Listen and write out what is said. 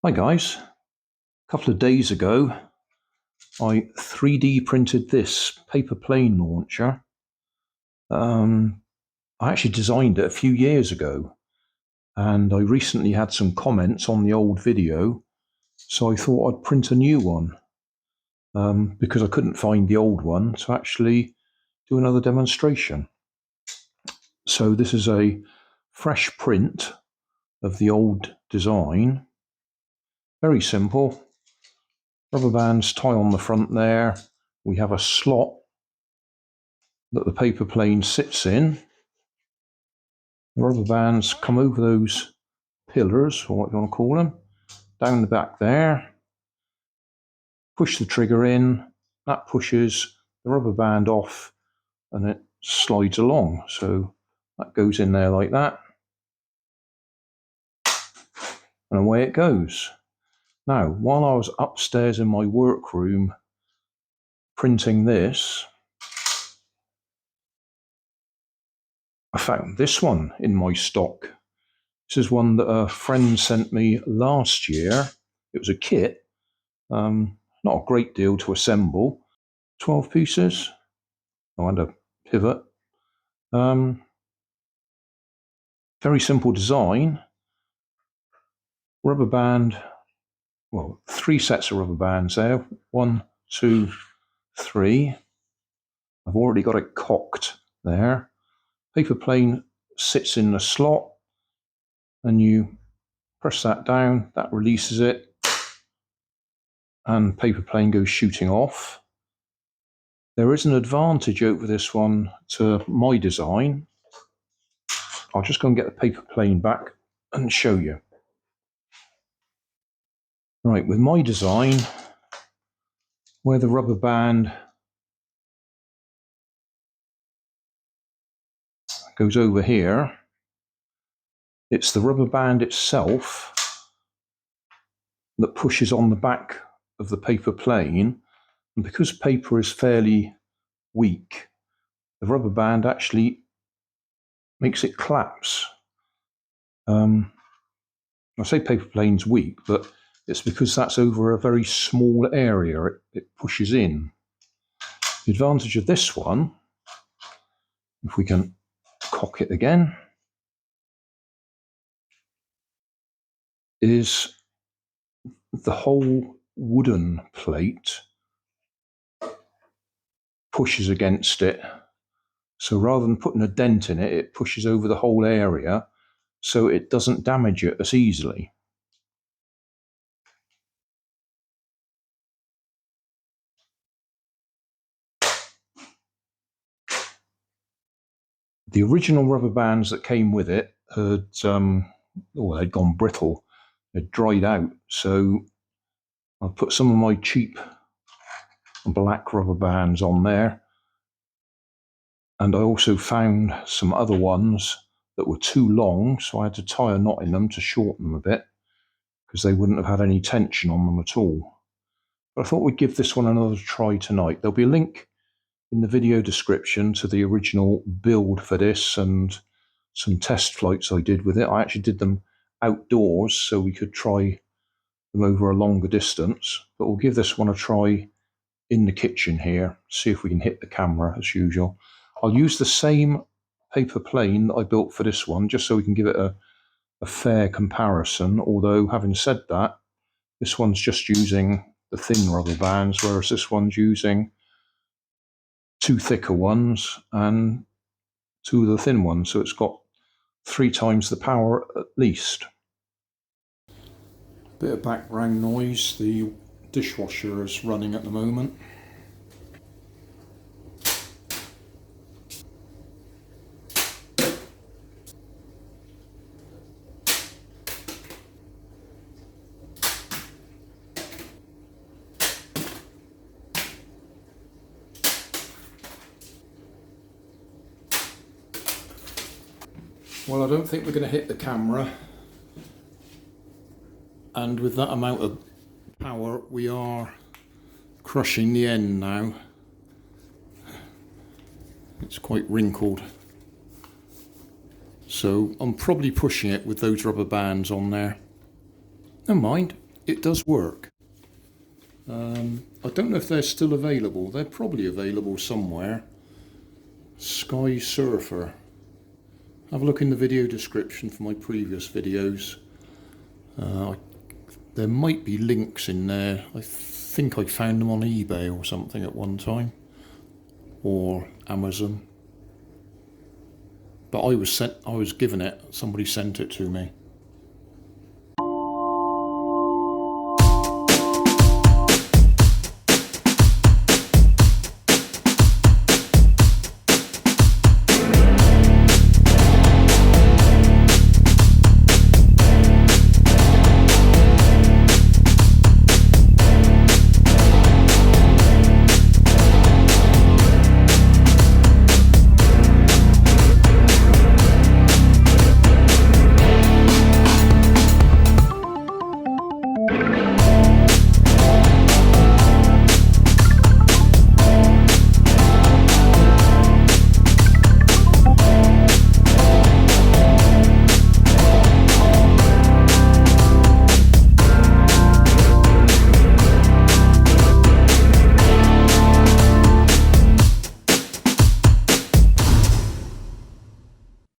Hi guys, a couple of days ago I 3D printed this paper plane launcher. I actually designed it a few years ago and I recently had some comments on the old video, so I thought I'd print a new one because I couldn't find the old one to actually do another demonstration. So this is a fresh print of the old design. Very simple. Rubber bands tie on the front there. We have a slot that the paper plane sits in. The rubber bands come over those pillars, or what you want to call them, down the back there. Push the trigger in, that pushes the rubber band off and it slides along. So that goes in there like that. And away it goes. Now, while I was upstairs in my workroom printing this, I found this one in my stock. This is one that a friend sent me last year. It was a kit, not a great deal to assemble. 12 pieces, and a pivot. Very simple design. Rubber band, well, 3 sets of rubber bands there. 1, 2, 3. I've already got it cocked there. Paper plane sits in the slot and you press that down, that releases it, and paper plane goes shooting off. There is an advantage over this one to my design. I'll just go and get the paper plane back and show you. Right, with my design, where the rubber band goes over here, it's the rubber band itself that pushes on the back of the paper plane, and because paper is fairly weak, the rubber band actually makes it collapse. I say paper plane's weak, but it's because that's over a very small area, it pushes in. The advantage of this one, if we can cock it again, is the whole wooden plate pushes against it. So rather than putting a dent in it, it pushes over the whole area so it doesn't damage it as easily. The original rubber bands that came with it had, they'd gone brittle, they'd dried out. So I put some of my cheap black rubber bands on there. And I also found some other ones that were too long, so I had to tie a knot in them to shorten them a bit, because they wouldn't have had any tension on them at all. But I thought we'd give this one another try tonight. There'll be a link in the video description to the original build for this and some test flights I did with it. I actually did them outdoors so we could try them over a longer distance, but we'll give this one a try in the kitchen here, see if we can hit the camera as usual. I'll use the same paper plane that I built for this one, just so we can give it a fair comparison, although having said that, this one's just using the thin rubber bands, whereas this one's using 2 thicker ones and 2 of the thin ones, so it's got 3 times the power at least. Bit of background noise, the dishwasher is running at the moment. Well, I don't think we're going to hit the camera, and with that amount of power we are crushing the end now. It's quite wrinkled, so I'm probably pushing it with those rubber bands on there. Never mind, it does work. I don't know if they're still available. They're probably available somewhere. Sky Surfer. Have a look in the video description for my previous videos. There might be links in there. I think I found them on eBay or something at one time, or Amazon. But I was given it. Somebody sent it to me.